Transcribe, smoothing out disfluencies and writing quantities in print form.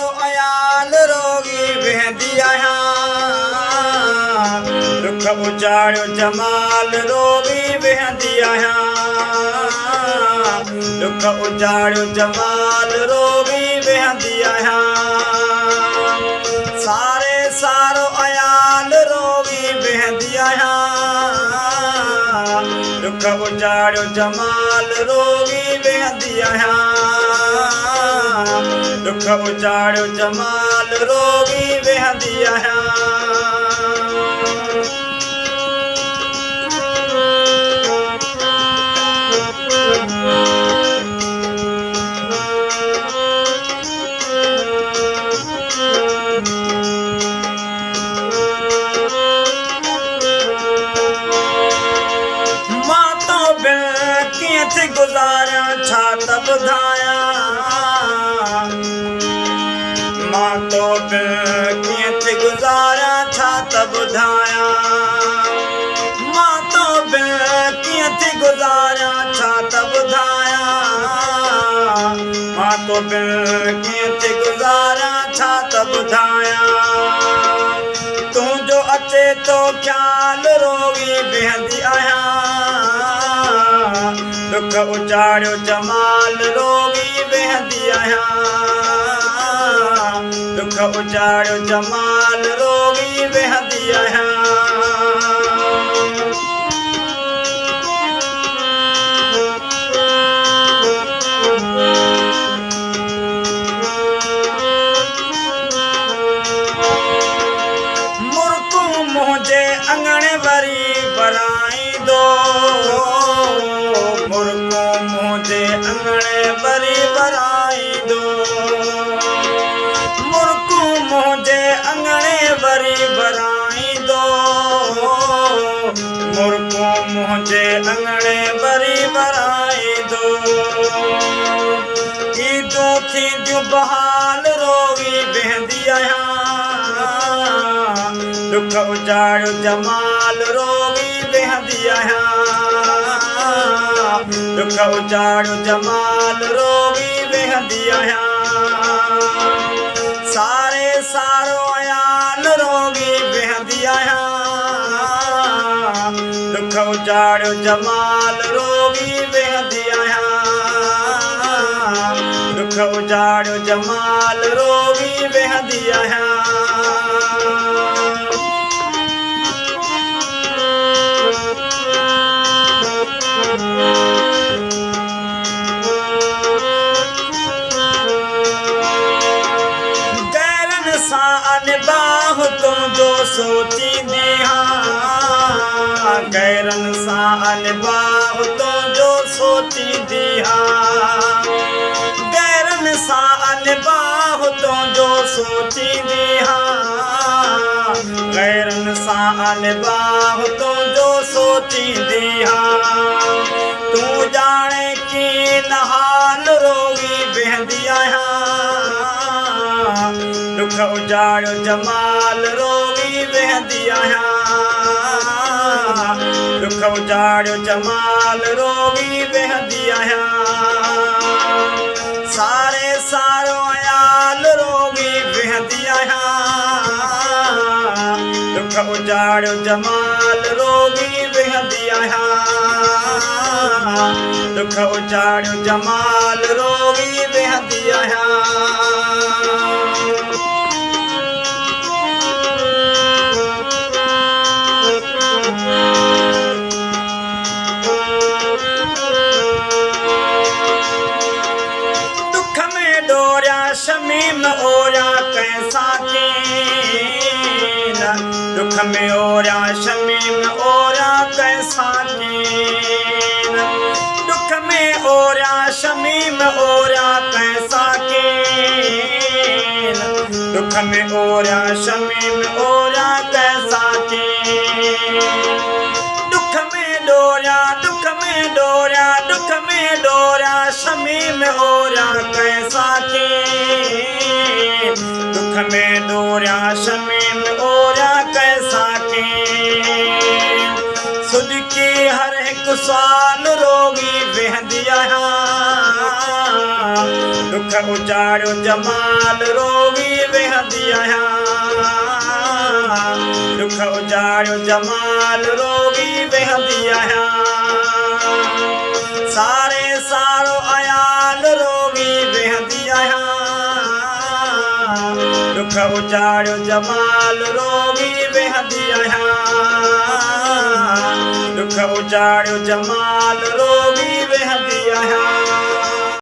सारो अयाल रोगी वेंदी आहियां दुख उजाड़ियो जमाल रोगी वेंदी आहियां दुख उजाड़ियो जमाल रोगी वेंदी आहियां सारे सारो अयाल रोगी वेंदी आहियां दुख उजाड़ियो जमाल रोगी वेंदी आहियां दुख उजाड़ियो जमाल रोगी वेंदी आहियां गुज़ारिया छा त ॿुधायां मां तो कीअं थी गुज़ारिया छा त ॿुधायां मां तो कीअं थी गुज़ारिया छा त ॿुधायां मां तो कीअं थी गुज़ारिया छा त ॿुधायां तुंहिंजो अचे तो ख़्याल रोगी वेंदी आहियां दुख उजाड़ियो जमाल रोगी वेंदी आहियां दुख उजाड़ियो जमाल रोगी वेंदी आहियां मुर्कू मुंहिंजे अंगणे वरी बराईंदो मुर्को मुंहिंजे अंगणे वरी बराईंदो मुर्को मुंहिंजे अंगणे वरी बराईंदो मुर्को मुंहिंजे अंगणे वरी बराईंदो ईदूं थींदियूं बहाल रोगी वेंदी आहियां दुख उजाड़ियो जमाल रोगी वेंदी आहियां दुख उजाड़ियो जमाल रोगी वेंदी आहियां सारे सारो अयाल रोगी वेंदी आहियां दुख उजाड़ियो जमाल रोगी वेंदी आहियां दुख उजाड़ियो जमाल रोगी वेंदी आहियां बाहु तुंहिंजो सोचींदी आहियां गैरनि सां बाहु तुंहिंजो सोचींदी आहियां गैरनि सां बाहु तुंहिंजो सोचींदी आहियां गैरनि सां बाहु तुंहिंजो सोचींदी आहियां तूं ॼाणे कीअं हाल रोगी वेंदी आहियां दुख उजाड़ियो जमाल रोगी वेंदी आहियां दुख उजाड़ियो जमाल रोगी वेंदी आहियां सारे सारो अयाल रोगी वेंदी आहियां दुख उजाड़ियो जमाल रोगी वेंदी आहियां दुख उजाड़ियो जमाल रोगी वेंदी आहियां शमीम ओरिया कैसा कीन दुख में ओरिया शमीम ओरिया कैसा कीन दुख में ओरिया शमीम ओरिया कैसा कीन दुख में ओरिया शमीम ओरिया कैसा कीन दुख में डोरिया दुख में डोरिया दुख में डोरिया शमीम ओरिया कैसा कीन दुख में डोरिया शमीम ओरिया कैसा कीन सुदकी हर एक साल रोगी वेंदी आहियां दुख उजाड़ियो जमाल रोगी वेहंदी आहियां दुख उजाड़ियो जमाल रोगी वेहंदी आहियां सारे सारो अयाल रोगी वेहंदी आहियां दुख उजाड़ियो जमाल रोगी वेहंदी आहियां दुख उजाड़ियो जमाल रोगी वेहंदी आहियां